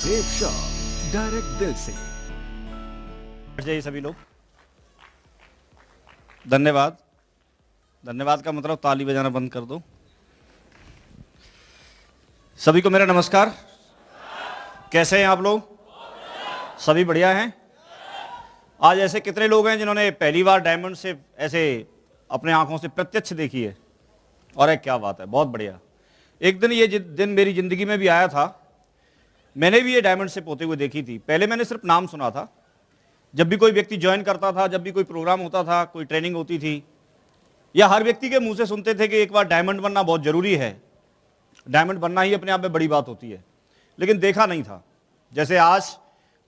Safe shop direct दिल से। बैठ जाइए सभी लोग। धन्यवाद। धन्यवाद का मतलब ताली बजाना बंद कर दो। सभी को मेरा नमस्कार। कैसे हैं आप लोग? सभी बढ़िया हैं? आज ऐसे कितने लोग हैं जिन्होंने पहली बार डायमंड से ऐसे अपने आंखों से प्रत्यक्ष देखी है? और एक क्या बात है, बहुत बढ़िया। एक दिन ये दिन मेरी जिंदगी में भी आया था। मैंने भी ये डायमंड शिप होते हुए देखी थी। पहले मैंने सिर्फ नाम सुना था। जब भी कोई व्यक्ति ज्वाइन करता था, जब भी कोई प्रोग्राम होता था, कोई ट्रेनिंग होती थी, या हर व्यक्ति के मुंह से सुनते थे कि एक बार डायमंड बनना बहुत जरूरी है, डायमंड बनना ही अपने आप में बड़ी बात होती है, लेकिन देखा नहीं था। जैसे आज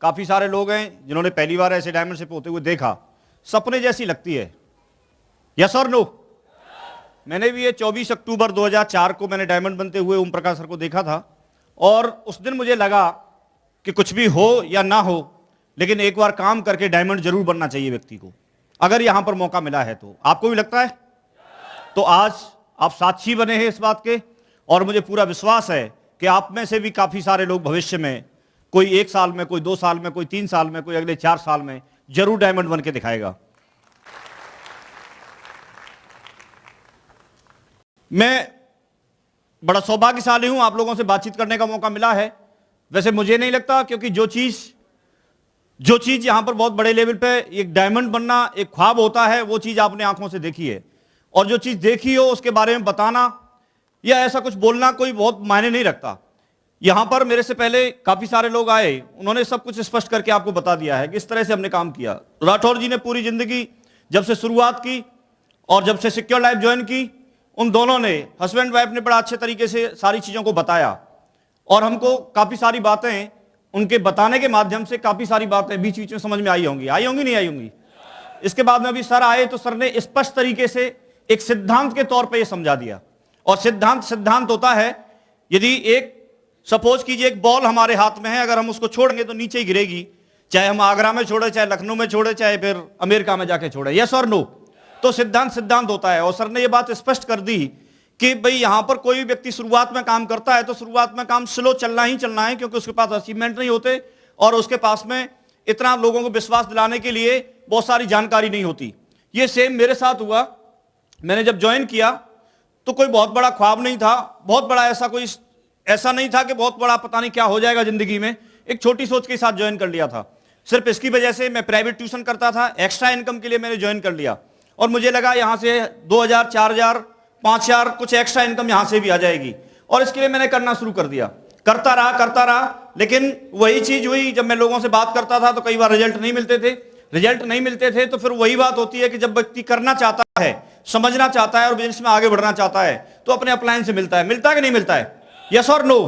काफी सारे लोग हैं जिन्होंने पहली बार ऐसे डायमंड शिप होते हुए देखा। सपने जैसी लगती है। यस और नो? मैंने भी ये 24 अक्टूबर 2004 को मैंने डायमंड बनते हुए ओम प्रकाश सर को देखा था, और उस दिन मुझे लगा कि कुछ भी हो या ना हो, लेकिन एक बार काम करके डायमंड जरूर बनना चाहिए व्यक्ति को, अगर यहां पर मौका मिला है तो। आपको भी लगता है? तो आज आप साक्षी बने हैं इस बात के, और मुझे पूरा विश्वास है कि आप में से भी काफी सारे लोग भविष्य में, कोई 1 साल में, कोई 2 साल में, कोई 3 साल में, कोई अगले 4 साल में जरूर डायमंड बन के दिखाएगा। मैं बड़ा सौभाग्यशाली हूं, आप लोगों से बातचीत करने का मौका मिला है। वैसे मुझे नहीं लगता, क्योंकि जो चीज यहां पर बहुत बड़े लेवल पे एक डायमंड बनना एक ख्वाब होता है, वो चीज आपने आंखों से देखी है। और जो चीज देखी हो उसके बारे में बताना या ऐसा कुछ बोलना कोई बहुत मायने नहीं रखता। यहां पर मेरे से पहले काफी सारे लोग आए, उन्होंने सब कुछ स्पष्ट करके आपको बता दिया है कि इस तरह से हमने काम किया। राठौर जी ने पूरी जिंदगी जब से शुरुआत की और जब से सिक्योर लाइफ ज्वाइन की, उन दोनों ने, हस्बैंड वाइफ ने, बड़ा अच्छे तरीके से सारी चीजों को बताया, और हमको काफी सारी बातें उनके बताने के माध्यम से काफी सारी बातें बीच बीच में समझ में आई होंगी नहीं आई होंगी। इसके बाद में अभी सर आए तो सर ने स्पष्ट तरीके से एक सिद्धांत के तौर पे ये समझा दिया। और सिद्धांत होता है, यदि एक सपोज कीजिए एक बॉल हमारे हाथ में है, अगर हम उसको छोड़ेंगे तो नीचे ही गिरेगी, चाहे हम आगरा में छोड़े, चाहे लखनऊ में छोड़े, चाहे फिर अमेरिका में जाके छोड़े। यस और नो? तो सिद्धांत होता है। और सर ने यह बात स्पष्ट कर दी कि भाई यहां पर कोई व्यक्ति शुरुआत में काम करता है तो शुरुआत में काम स्लो चलना ही चलना है, क्योंकि उसके पास अचीवमेंट नहीं होते और उसके पास में इतना लोगों को विश्वास दिलाने के लिए बहुत सारी जानकारी नहीं होती। ये सेम मेरे साथ हुआ। मैंने जब ज्वाइन किया तो कोई बहुत बड़ा ख्वाब नहीं था, बहुत बड़ा ऐसा नहीं था कि बहुत बड़ा पता नहीं क्या हो जाएगा जिंदगी में। एक छोटी सोच के साथ ज्वाइन कर लिया था। सिर्फ इसकी वजह से मैं प्राइवेट ट्यूशन करता था, एक्स्ट्रा इनकम के लिए मैंने ज्वाइन कर लिया, और मुझे लगा यहां से 2000, 4000, 5000 कुछ एक्स्ट्रा इनकम यहां से भी आ जाएगी, और इसके लिए मैंने करना शुरू कर दिया। करता रहा, लेकिन वही चीज हुई। जब मैं लोगों से बात करता था तो कई बार रिजल्ट नहीं मिलते थे। तो फिर वही बात होती है कि जब व्यक्ति करना चाहता है, समझना चाहता है और बिजनेस में आगे बढ़ना चाहता है, तो अपने अपलाइन से मिलता है कि नहीं मिलता है? यस और नो?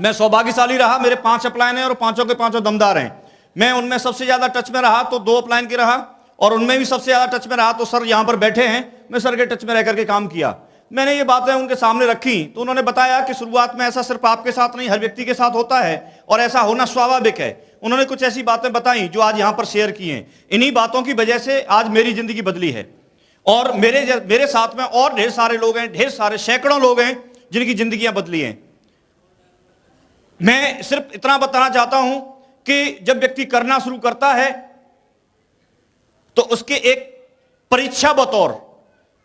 मैं सौभाग्यशाली रहा, मेरे 5 अपलाइन हैं और पांचों के पांचों दमदार हैं। मैं उनमें सबसे ज्यादा टच में रहा तो 2 अपलाइन के रहा, और उनमें भी सबसे ज्यादा टच में रहा तो सर यहां पर बैठे हैं, मैं सर के टच में रह करके काम किया। मैंने ये बातें उनके सामने रखी तो उन्होंने बताया कि शुरुआत में ऐसा सिर्फ आपके साथ नहीं, हर व्यक्ति के साथ होता है, और ऐसा होना स्वाभाविक है। उन्होंने कुछ ऐसी बातें बताई जो आज यहां पर शेयर की हैं। इन्हीं बातों की वजह से आज मेरी जिंदगी बदली है, और मेरे साथ में और ढेर सारे लोग हैं, ढेर सारे सैकड़ों लोग हैं जिनकी जिंदगियां बदली हैं। मैं सिर्फ इतना बताना चाहता हूं कि जब व्यक्ति करना शुरू करता है तो उसके एक परीक्षा बतौर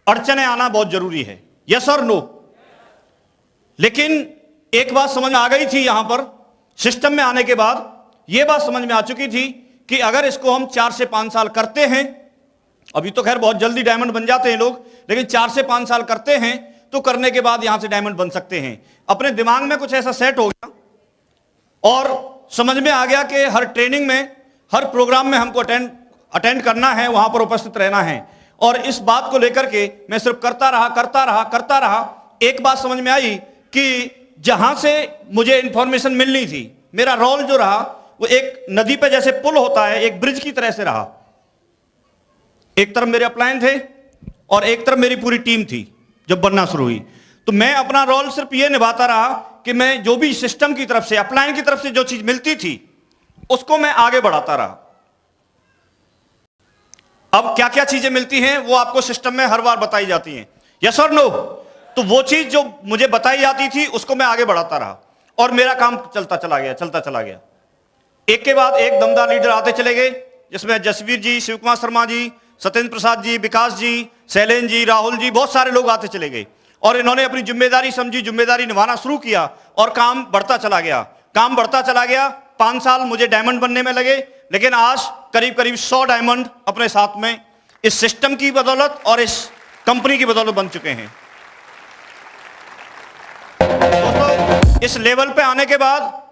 अड़चने आना बहुत जरूरी है। यस और नो? लेकिन एक बात समझ में आ गई थी, यहां पर सिस्टम में आने के बाद यह बात समझ में आ चुकी थी कि अगर इसको हम 4 से 5 साल करते हैं, अभी तो खैर बहुत जल्दी डायमंड बन जाते हैं लोग, लेकिन 4 से 5 साल करते हैं तो करने के बाद यहां से डायमंड बन सकते हैं। अपने दिमाग में कुछ ऐसा सेट हो गया और समझ में आ गया कि हर ट्रेनिंग में, हर प्रोग्राम में हमको अटेंड करना है, वहां पर उपस्थित रहना है। और इस बात को लेकर के मैं सिर्फ करता रहा। एक बात समझ में आई कि जहां से मुझे इंफॉर्मेशन मिलनी थी, मेरा रोल जो रहा वो एक नदी पे जैसे पुल होता है, एक ब्रिज की तरह से रहा। एक तरफ मेरे अपलाइन थे और एक तरफ मेरी पूरी टीम थी। जब बनना शुरू हुई तो मैं अपना रोल सिर्फ ये निभाता रहा कि मैं जो भी सिस्टम की तरफ से, अपलाइन की तरफ से जो चीज मिलती थी उसको मैं आगे बढ़ाता रहा। अब क्या क्या चीजें मिलती हैं वो आपको सिस्टम में हर बार बताई जाती हैं। यस और नो? तो वो चीज जो मुझे बताई जाती थी उसको मैं आगे बढ़ाता रहा, और मेरा काम चलता चला गया। एक के बाद एक दमदार लीडर आते चले गए, जिसमें जसवीर जी, शिव कुमार शर्मा जी, सत्येंद्र प्रसाद जी, विकास जी, शैलेंद्र जी, राहुल जी, बहुत सारे लोग आते चले गए और इन्होंने अपनी जिम्मेदारी समझी, जिम्मेदारी निभाना शुरू किया और काम बढ़ता चला गया। 5 साल मुझे डायमंड बनने में लगे, लेकिन आज करीब करीब 100 डायमंड अपने साथ में इस सिस्टम की बदौलत और इस कंपनी की बदौलत बन चुके हैं। दोस्तों, इस लेवल पे आने के बाद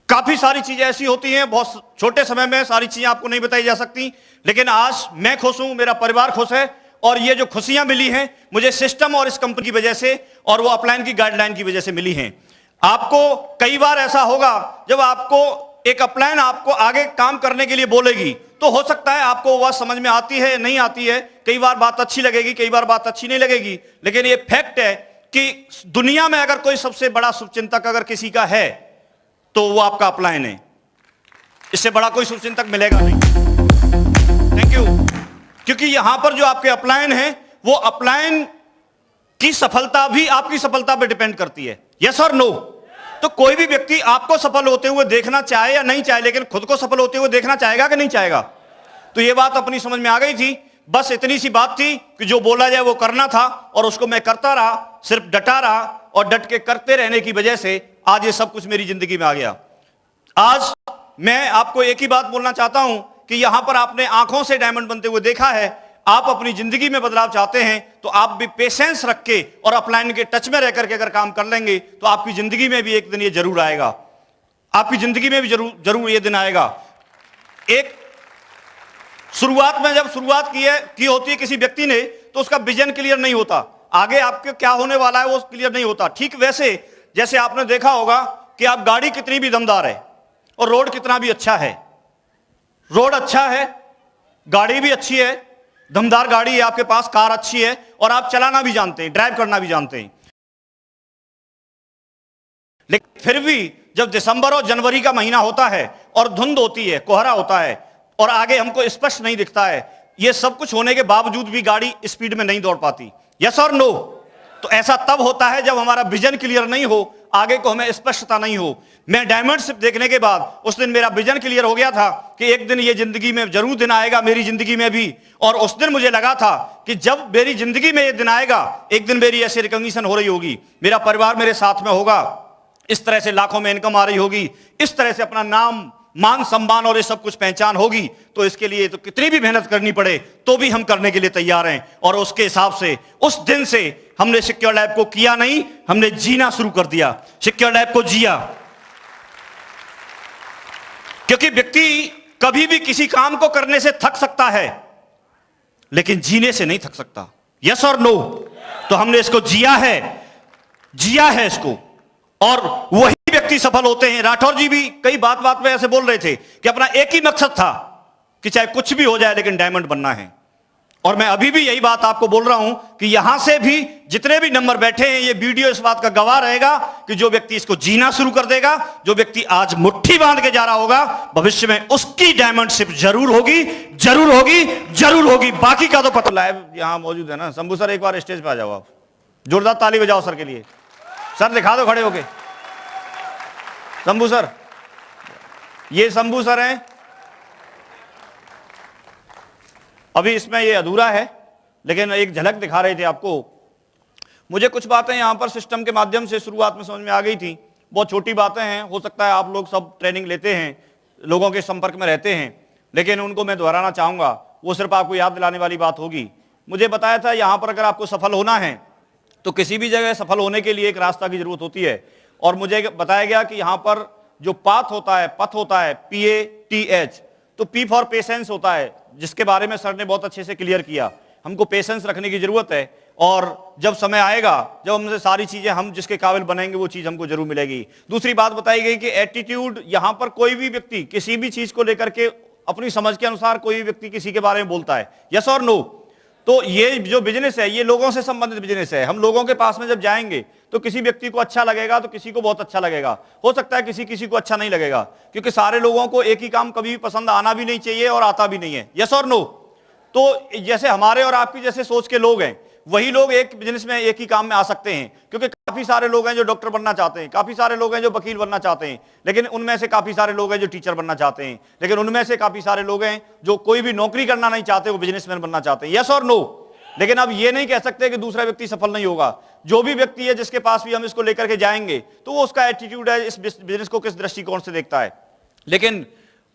काफी सारी चीजें ऐसी होती हैं, बहुत छोटे समय में सारी चीजें आपको नहीं बताई जा सकती, लेकिन आज मैं खुश हूं, मेरा परिवार खुश है और ये जो खुशियां मिली हैं मुझे सिस्टम और इस कंपनी की वजह से और वो अपलाइन की गाइडलाइन की वजह से मिली हैं। आपको कई बार ऐसा होगा जब आपको एक अपलाइन आपको आगे काम करने के लिए बोलेगी, तो हो सकता है आपको वह समझ में आती है नहीं आती है, कई बार बात अच्छी लगेगी, कई बार बात अच्छी नहीं लगेगी, लेकिन ये फैक्ट है कि दुनिया में अगर कोई सबसे बड़ा शुभचिंतक अगर किसी का है तो वो आपका अपलाइन है। इससे बड़ा कोई शुभचिंतक मिलेगा नहीं। Thank you. क्योंकि यहां पर जो आपके अपलाइन है वो अपलाइन की सफलता भी आपकी सफलता पर डिपेंड करती है। यस और नो? तो कोई भी व्यक्ति आपको सफल होते हुए देखना चाहे या नहीं चाहे, लेकिन खुद को सफल होते हुए देखना चाहेगा कि नहीं चाहेगा? तो ये बात अपनी समझ में आ गई थी। बस इतनी सी बात थी कि जो बोला जाए वो करना था और उसको मैं करता रहा, सिर्फ डटा रहा और डट के करते रहने की वजह से आज ये सब कुछ मेरी जिंदगी में आ गया। आज मैं आपको एक ही बात बोलना चाहता हूं कि यहां पर आपने आंखों से डायमंड बनते हुए देखा है। आप अपनी जिंदगी में बदलाव चाहते हैं तो आप भी पेशेंस रख के और अपलाइन के टच में रहकर के अगर काम कर लेंगे तो आपकी जिंदगी में भी एक दिन ये जरूर आएगा। आपकी जिंदगी में भी जरूर ये दिन आएगा। एक शुरुआत में जब शुरुआत की होती है किसी व्यक्ति ने, तो उसका विजन क्लियर नहीं होता, आगे आपके क्या होने वाला है वो क्लियर नहीं होता। ठीक वैसे जैसे आपने देखा होगा कि आप गाड़ी कितनी भी दमदार है और रोड कितना भी अच्छा है, रोड अच्छा है, गाड़ी भी अच्छी है, दमदार गाड़ी है आपके पास, कार अच्छी है और आप चलाना भी जानते हैं, ड्राइव करना भी जानते हैं, लेकिन फिर भी जब दिसंबर और जनवरी का महीना होता है और धुंध होती है, कोहरा होता है और आगे हमको स्पष्ट नहीं दिखता है, ये सब कुछ होने के बावजूद भी गाड़ी स्पीड में नहीं दौड़ पाती। यस और नो? तो ऐसा तब होता है जब हमारा विजन क्लियर नहीं हो, आगे को हमें स्पष्टता नहीं हो। मैं डायमंड शिप देखने के बाद उस दिन मेरा विजन क्लियर हो गया था कि एक दिन ये जिंदगी में जरूर दिन आएगा, मेरी जिंदगी में भी, और उस दिन मुझे लगा था कि जब मेरी जिंदगी में ये दिन आएगा, एक दिन मेरी ऐसी रिकॉग्निशन हो रही होगी, मेरा परिवार मेरे साथ में होगा, इस तरह से लाखों में इनकम आ रही होगी, इस तरह से अपना नाम, मान, सम्मान और ये सब कुछ पहचान होगी। तो इसके लिए तो कितनी भी मेहनत करनी पड़े तो भी हम करने के लिए तैयार हैं। और उसके हिसाब से उस दिन से हमने सिक्योर लैब को किया नहीं, हमने जीना शुरू कर दिया, सिक्योर लैब को जिया। क्योंकि व्यक्ति कभी भी किसी काम को करने से थक सकता है लेकिन जीने से नहीं थक सकता। यस और नो? तो हमने इसको जिया है इसको, और वही व्यक्ति सफल होते हैं। राठौर जी भी कई बात में ऐसे बोल रहे थे कि अपना एक ही मकसद था कि चाहे कुछ भी हो जाए लेकिन डायमंड बनना है। और मैं अभी भी यही बात आपको बोल रहा हूं कि यहां से भी जितने भी नंबर बैठे हैं, ये वीडियो इस बात का गवाह रहेगा कि जो व्यक्ति इसको जीना शुरू कर देगा, जो व्यक्ति आज मुट्ठी बांध के जा रहा होगा, भविष्य में उसकी डायमंड शिप जरूर होगी। बाकी का तो पता। लाइव यहां मौजूद है ना शंभू सर, एक बार स्टेज पे आ जाओ, आप जोरदार ताली बजाओ सर के लिए। सर दिखा दो खड़े होके, शंभू सर, ये शंभू सर हैं। अभी इसमें ये अधूरा है लेकिन एक झलक दिखा रहे थे आपको। मुझे कुछ बातें यहां पर सिस्टम के माध्यम से शुरुआत में समझ में आ गई थी, बहुत छोटी बातें हैं, हो सकता है आप लोग सब ट्रेनिंग लेते हैं, लोगों के संपर्क में रहते हैं, लेकिन उनको मैं दोहराना चाहूंगा, वो सिर्फ आपको याद दिलाने वाली बात होगी। मुझे बताया था यहां पर अगर आपको सफल होना है तो किसी भी जगह सफल होने के लिए एक रास्ता की जरूरत होती है, और मुझे बताया गया कि यहां पर जो पथ होता है PATH, तो P फॉर पेशेंस होता है, जिसके बारे में सर ने बहुत अच्छे से क्लियर किया। हमको पेशेंस रखने की जरूरत है और जब समय आएगा, जब हमसे सारी चीजें हम जिसके काबिल बनेंगे वो चीज हमको जरूर मिलेगी। दूसरी बात बताई गई कि एटीट्यूड, यहां पर कोई भी व्यक्ति किसी भी चीज को लेकर के अपनी समझ के अनुसार कोई भी व्यक्ति किसी के बारे में बोलता है, यस और नो? तो ये जो बिजनेस है ये लोगों से संबंधित बिजनेस है। हम लोगों के पास में जब जाएंगे तो किसी व्यक्ति को अच्छा लगेगा तो किसी को बहुत अच्छा लगेगा, हो सकता है किसी को अच्छा नहीं लगेगा, क्योंकि सारे लोगों को एक ही काम कभी भी पसंद आना भी नहीं चाहिए और आता भी नहीं है। यस और नो? तो जैसे हमारे और आपकी जैसे सोच के लोग हैं वही लोग एक बिजनेस में, एक ही काम में आ सकते हैं, क्योंकि काफी सारे लोग हैं जो डॉक्टर बनना चाहते हैं, काफी सारे लोग हैं जो वकील बनना चाहते हैं, लेकिन उनमें से काफी सारे लोग हैं जो टीचर बनना चाहते हैं, लेकिन उनमें से काफी सारे लोग हैं जो कोई भी नौकरी करना नहीं चाहते, वो बिजनेसमैन बनना चाहते हैं। यस और नो? लेकिन अब ये नहीं कह सकते कि दूसरा व्यक्ति सफल नहीं होगा। जो भी व्यक्ति है जिसके पास भी हम इसको लेकर के जाएंगे, तो वो उसका एटीट्यूड है, इस बिजनेस को किस दृष्टिकोण से देखता है। लेकिन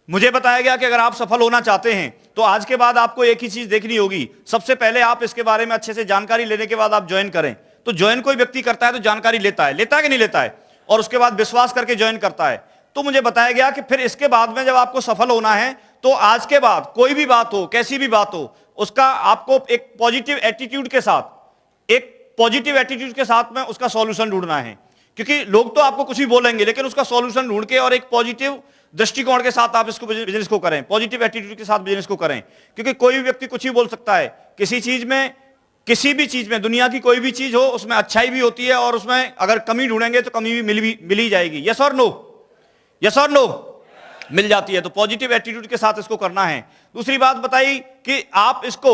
मुझे बताया गया कि अगर आप सफल होना चाहते हैं तो आज के बाद आपको एक ही चीज देखनी होगी। सबसे पहले आप इसके बारे में अच्छे से जानकारी लेने के बाद आप ज्वाइन करें। तो ज्वाइन कोई व्यक्ति करता है तो जानकारी लेता है कि नहीं लेता है, और उसके बाद विश्वास करके ज्वाइन करता है। तो मुझे बताया गया कि फिर इसके बाद में जब आपको सफल होना है तो आज के बाद कोई भी बात हो, कैसी भी बात हो, उसका आपको एक पॉजिटिव एटीट्यूड के साथ में उसका सॉल्यूशन ढूंढना है। क्योंकि लोग तो आपको कुछ भी बोलेंगे, लेकिन उसका सॉल्यूशन ढूंढ के और एक पॉजिटिव दृष्टिकोण के साथ आप इसको बिजनेस को करें, पॉजिटिव एटीट्यूड के साथ बिजनेस को करें। क्योंकि कोई भी व्यक्ति कुछ भी बोल सकता है, किसी चीज में, किसी भी चीज में, दुनिया की कोई भी चीज हो, उसमें अच्छाई भी होती है और उसमें अगर कमी ढूंढेंगे तो कमी भी मिल ही जाएगी। यस और नो? यस और नो? मिल जाती है। तो पॉजिटिव एटीट्यूड के साथ इसको करना है। दूसरी बात बताई कि आप इसको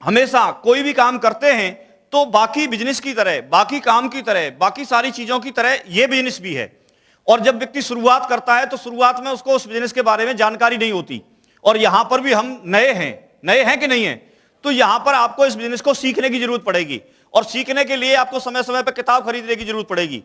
हमेशा कोई भी काम करते हैं तो बाकी बिजनेस की तरह, बाकी काम की तरह, बाकी सारी चीजों की तरह यह बिजनेस भी है। और जब व्यक्ति शुरुआत करता है तो शुरुआत में उसको उस बिजनेस के बारे में जानकारी नहीं होती, और यहां पर भी हम नए हैं कि नहीं है, तो यहां पर आपको इस बिजनेस को सीखने की जरूरत पड़ेगी। और सीखने के लिए आपको समय समय पर किताब खरीदने की जरूरत पड़ेगी,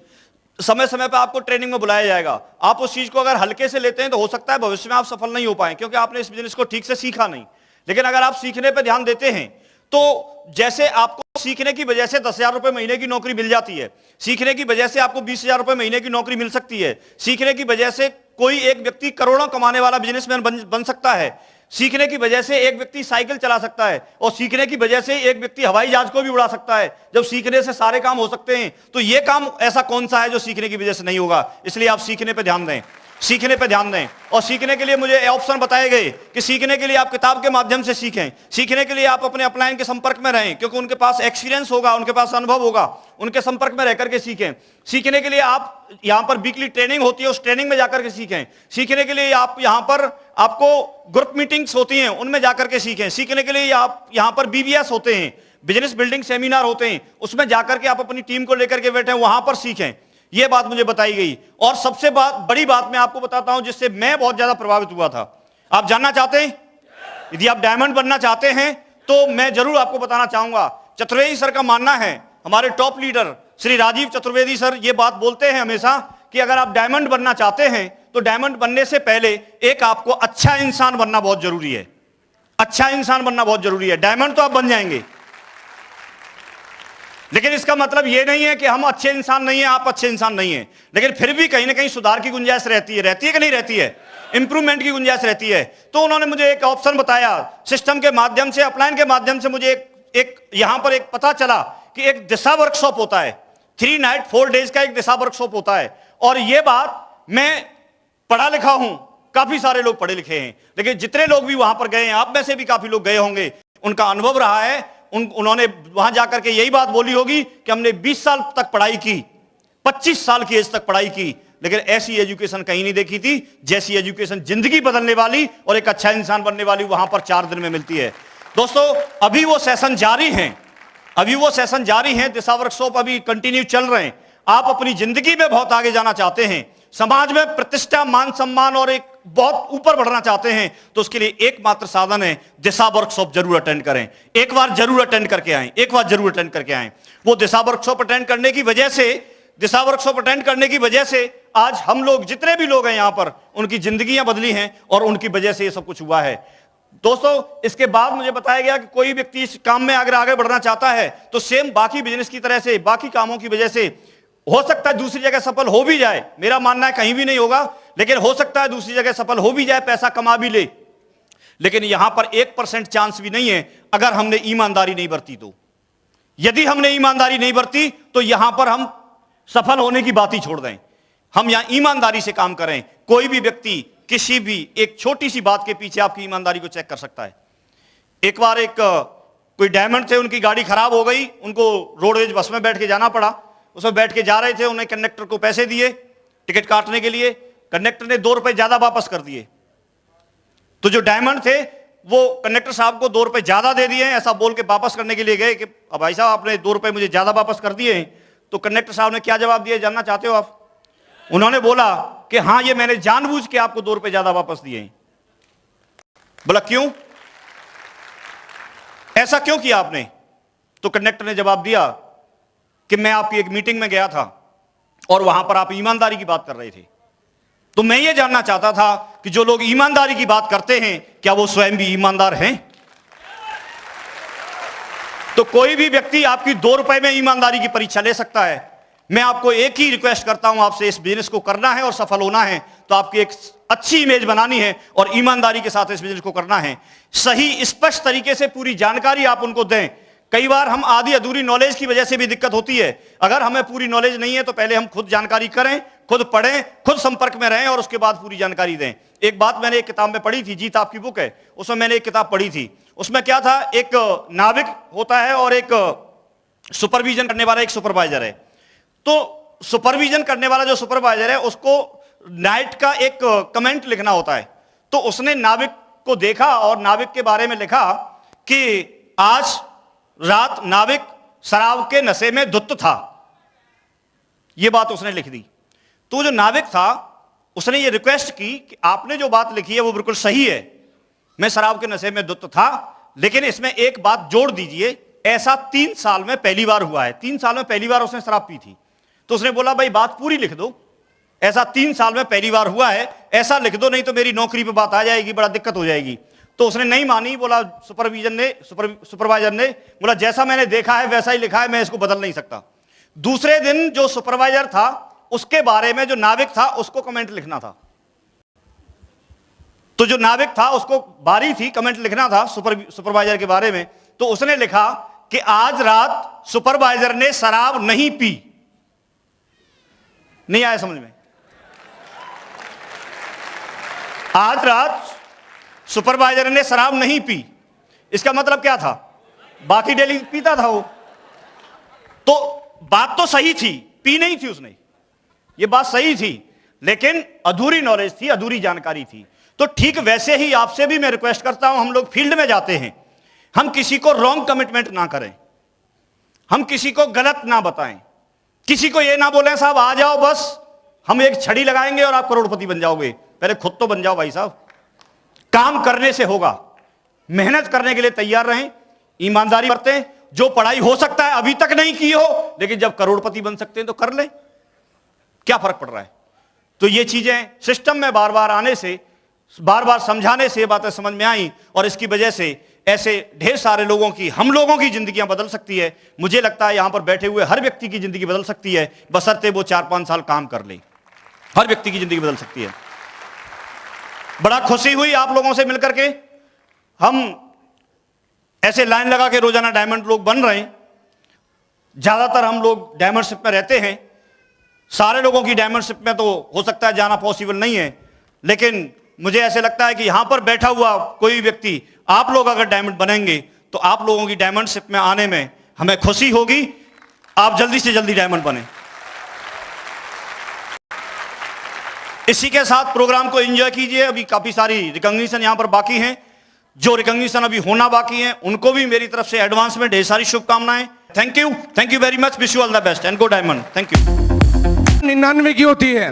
समय समय पर आपको ट्रेनिंग में बुलाया जाएगा। आप उस चीज को अगर हल्के से लेते हैं तो हो सकता है भविष्य में आप सफल नहीं हो पाए, क्योंकि आपने इस बिजनेस को ठीक से सीखा नहीं। लेकिन अगर आप सीखने पर ध्यान देते हैं तो जैसे आपको सीखने की वजह से 10,000 रुपए महीने की नौकरी मिल जाती है, सीखने की वजह से आपको 20,000 रुपए महीने की नौकरी मिल सकती है, सीखने की वजह से कोई एक व्यक्ति करोड़ों कमाने वाला बिजनेसमैन बन सकता है, सीखने की वजह से एक व्यक्ति साइकिल चला सकता है, और सीखने की वजह से एक व्यक्ति हवाई जहाज को भी उड़ा सकता है। जब सीखने से सारे काम हो सकते हैं तो यह काम ऐसा कौन सा है जो सीखने की वजह से नहीं होगा। इसलिए आप सीखने पर ध्यान दें, सीखने पर ध्यान दें। और सीखने के लिए मुझे ऑप्शन बताए गए कि सीखने के लिए आप किताब के माध्यम से सीखें, सीखने के लिए आप अपने अपलाइन के संपर्क में रहें, क्योंकि उनके पास एक्सपीरियंस होगा, उनके पास अनुभव होगा, उनके संपर्क में रहकर के सीखें। सीखने के लिए आप यहां पर वीकली ट्रेनिंग होती है, उस ट्रेनिंग में जाकर के सीखें। सीखने के लिए आप यहां पर आपको ग्रुप मीटिंग्स होती हैं, उनमें जाकर के सीखें। सीखने के लिए आप यहां पर बीबीएस होते हैं, बिजनेस बिल्डिंग सेमिनार होते हैं, उसमें जाकर के आप अपनी टीम को लेकर के बैठे, वहां पर सीखें। यह बात मुझे बताई गई। और सबसे बड़ी बात मैं आपको बताता हूं जिससे मैं बहुत ज्यादा प्रभावित हुआ था। आप जानना चाहते हैं? यदि आप डायमंड बनना चाहते हैं तो मैं जरूर आपको बताना चाहूंगा। चतुर्वेदी सर का मानना है, हमारे top leader Shri Rajiv Chaturvedi sir ये बात बोलते हैं हमेशा कि अगर आप डायमंड बनना चाहते हैं तो डायमंड बनने से पहले एक आपको अच्छा इंसान बनना बहुत जरूरी है। अच्छा इंसान बनना बहुत जरूरी है। डायमंड तो आप बन जाएंगे, लेकिन इसका मतलब यह नहीं है कि हम अच्छे इंसान नहीं हैं, आप अच्छे इंसान नहीं हैं। लेकिन फिर भी कहीं ना कहीं सुधार की गुंजाइश रहती है कि नहीं रहती है? इंप्रूवमेंट की गुंजाइश रहती है। तो उन्होंने मुझे एक ऑप्शन बताया, सिस्टम के माध्यम से, अपलाइन के माध्यम से मुझे एक यहां पर एक पता चला कि एक दिशा वर्कशॉप होता है, 3 नाइट 4 डेज का एक दिशा वर्कशॉप होता है। और यह बात मैं पढ़ा लिखा हूं, काफी सारे लोग पढ़े लिखे हैं, लेकिन जितने लोग भी वहां पर गए हैं, आप में से भी काफी लोग गए होंगे, उनका अनुभव रहा है, उन्होंने वहां जाकर के यही बात बोली होगी कि हमने 20 साल तक पढ़ाई की, 25 साल की एज तक पढ़ाई की, लेकिन ऐसी एजुकेशन कहीं नहीं देखी थी जैसी एजुकेशन जिंदगी बदलने वाली और एक अच्छा इंसान बनने वाली वहां पर 4 दिन में मिलती है। दोस्तों अभी वो सेशन जारी हैं, दिशा वर्कशॉप अभी कंटिन्यू चल रहे हैं। आप अपनी जिंदगी में बहुत आगे जाना चाहते हैं, समाज में प्रतिष्ठा, मान सम्मान और एक बहुत ऊपर बढ़ना चाहते हैं, तो उसके लिए एकमात्र साधन है दिशा वर्कशॉप जरूर अटेंड करें। एक बार जरूर अटेंड करके आएं। वो दिशा वर्कशॉप अटेंड करने की वजह से आज हम लोग जितने भी लोग हैं यहां पर, उनकी जिंदगियां बदली हैं और उनकी वजह से ये सब कुछ हुआ है। दोस्तों इसके बाद मुझे बताया गया कि कोई व्यक्ति इस काम में अगर आगे बढ़ना चाहता है तो सेम बाकी बिजनेस की तरह से, बाकी कामों की वजह से हो सकता है दूसरी जगह सफल हो भी जाए। मेरा मानना है कहीं भी नहीं होगा, लेकिन हो सकता है दूसरी जगह सफल हो भी जाए, पैसा कमा भी ले, लेकिन यहां पर 1% चांस भी नहीं है अगर हमने ईमानदारी नहीं बरती तो। यदि हमने ईमानदारी नहीं बरती तो यहां पर हम सफल होने की बात ही छोड़ दें। हम यहां ईमानदारी से काम करें। कोई भी व्यक्ति किसी भी एक छोटी सी बात के पीछे आपकी ईमानदारी को चेक कर सकता है। एक बार कोई डायमंड थे, उनकी गाड़ी खराब हो गई, उनको रोडवेज बस में बैठ के जाना पड़ा। उसमें बैठ के जा रहे थे, उन्हें कंडक्टर को पैसे दिए टिकट काटने के लिए, कंडक्टर ने 2 रुपए ज्यादा वापस कर दिए। तो जो डायमंड थे वो कंडक्टर साहब को 2 रुपए ज्यादा दे दिए हैं, ऐसा बोल के वापस करने के लिए गए कि अब भाई साहब आपने 2 रुपए मुझे ज्यादा वापस कर दिए हैं। तो कंडक्टर साहब ने क्या जवाब दिया जानना चाहते हो आप? उन्होंने बोला कि हाँ ये मैंने जानबूझ के आपको 2 रुपए ज्यादा वापस दिए हैं। बोला क्यों, ऐसा क्यों किया आपने? तो कंडक्टर ने जवाब दिया कि मैं आपकी एक मीटिंग में गया था और वहां पर आप ईमानदारी की बात कर रहे थे, तो मैं ये जानना चाहता था कि जो लोग ईमानदारी की बात करते हैं क्या वो स्वयं भी ईमानदार हैं? तो कोई भी व्यक्ति आपकी 2 रुपए में ईमानदारी की परीक्षा ले सकता है। मैं आपको एक ही रिक्वेस्ट करता हूं, आपसे इस बिजनेस को करना है और सफल होना है तो आपकी एक अच्छी इमेज बनानी है और ईमानदारी के साथ इस बिजनेस को करना है। सही स्पष्ट तरीके से पूरी जानकारी आप उनको दें। कई बार हम आधी अधूरी नॉलेज की वजह से भी दिक्कत होती है। अगर हमें पूरी नॉलेज नहीं है तो पहले हम खुद जानकारी करें, खुद पढ़ें, खुद संपर्क में रहें और उसके बाद पूरी जानकारी दें। एक बात मैंने एक किताब में पढ़ी थी, जीत आपकी बुक है, उसमें मैंने एक किताब पढ़ी थी। उसमें क्या था, एक नाविक होता है और एक सुपरविजन करने वाला एक सुपरवाइजर है। तो सुपरविजन करने वाला जो सुपरवाइजर है उसको नाइट का एक कमेंट लिखना होता है। तो उसने नाविक को देखा और नाविक के बारे में लिखा कि आज रात नाविक शराब के नशे में धुत था। यह बात उसने लिख दी। तो जो नाविक था उसने ये रिक्वेस्ट की कि आपने जो बात लिखी है वो बिल्कुल सही है, मैं शराब के नशे में धुत था, लेकिन इसमें एक बात जोड़ दीजिए, ऐसा 3 साल में पहली बार हुआ है। 3 साल में पहली बार उसने शराब पी थी। तो उसने बोला भाई बात पूरी लिख दो, ऐसा 3 साल में पहली बार हुआ है, ऐसा लिख दो, नहीं तो मेरी नौकरी पे बात आ जाएगी, बड़ा दिक्कत हो जाएगी। तो उसने नहीं मानी। बोला सुपरवाइजर ने बोला जैसा मैंने देखा है वैसा ही लिखा है, मैं इसको बदल नहीं सकता। दूसरे दिन जो सुपरवाइजर था उसके बारे में जो नाविक था उसको कमेंट लिखना था। तो जो नाविक था उसको बारी थी कमेंट लिखना था सुपरवाइजर के बारे में। तो उसने लिखा कि आज रात सुपरवाइजर ने शराब नहीं पी। नहीं आया समझ में? आज रात सुपरवाइजर ने शराब नहीं पी, इसका मतलब क्या था? बाकी डेली पीता था वो। तो बात तो सही थी, पी नहीं थी उसने, ये बात सही थी, लेकिन अधूरी नॉलेज थी, अधूरी जानकारी थी। तो ठीक वैसे ही आपसे भी मैं रिक्वेस्ट करता हूं, हम लोग फील्ड में जाते हैं, हम किसी को रॉन्ग कमिटमेंट ना करें, हम किसी को गलत ना बताएं, किसी को ये ना बोलें साहब आ जाओ बस हम एक छड़ी लगाएंगे और आप करोड़पति बन जाओगे। पहले खुद तो बन जाओ भाई साहब। काम करने से होगा, मेहनत करने के लिए तैयार रहें, ईमानदारी बरतें। जो पढ़ाई हो सकता है अभी तक नहीं की हो, लेकिन जब करोड़पति बन सकते हैं तो कर ले, क्या फर्क पड़ रहा है? तो ये चीजें सिस्टम में बार बार आने से, बार बार समझाने से ये बातें समझ में आई और इसकी वजह से ऐसे ढेर सारे लोगों की, हम लोगों की जिंदगियां बदल सकती है। मुझे लगता है यहां पर बैठे हुए हर व्यक्ति की जिंदगी बदल सकती है, बशर्ते वो 4-5 साल काम कर ले। हर व्यक्ति की जिंदगी बदल सकती है। बड़ा खुशी हुई आप लोगों से मिलकर के। हम ऐसे लाइन लगा के रोजाना डायमंड लोग बन रहे हैं। ज्यादातर हम लोग डायमंडशिप में रहते हैं। सारे लोगों की डायमंडशिप में तो हो सकता है जाना पॉसिबल नहीं है, लेकिन मुझे ऐसे लगता है कि यहां पर बैठा हुआ कोई व्यक्ति, आप लोग अगर डायमंड बनेंगे तो आप लोगों की डायमंडशिप में आने में हमें खुशी होगी। आप जल्दी से जल्दी डायमंड बने। इसी के साथ प्रोग्राम को एंजॉय कीजिए। अभी काफी सारी रिकॉग्निशन यहां पर बाकी हैं। जो रिकॉग्निशन अभी होना बाकी है उनको भी मेरी तरफ से एडवांस में ढेर सारी शुभकामनाएं। Thank you very much, wish you all the best and go diamond. Thank you. 99 की होती है।